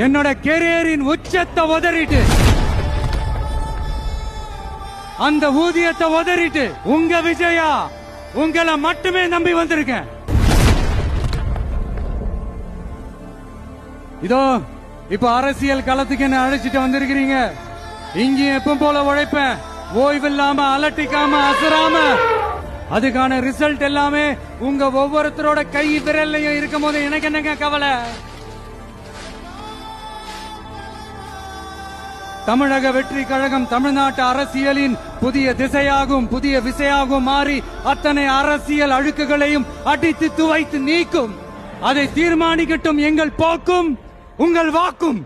என்னோட கெரியரின் உச்சத்தை உதறிட்டு, அந்த ஊதியத்தை உதறிட்டு உங்க விஜயா உங்களை மட்டுமே நம்பி வந்திருக்கேன். இதோ இப்ப அரசியல் களத்துக்கு என்ன அழைச்சிட்டு வந்திருக்கிறீங்க. இங்க எப்பவும் போல உழைப்பேன், ஓய்வில்லாம அலட்டிக்காம அசராம. அதுக்கான ரிசல்ட் எல்லாமே உங்க ஒவ்வொருத்தரோட கை விரல்லையும் இருக்கும் போது எனக்கு என்னங்க கவலை. தமிழக வெற்றி கழகம் தமிழ்நாட்டு அரசியலின் புதிய திசையாகும், புதிய விசையாகும் மாறி அத்தனை அரசியல் அழுக்குகளையும் அடித்து துவைத்து நீக்கும். அதை தீர்மானிக்கட்டும் எங்கள் போக்கும் உங்கள் வாக்கும்.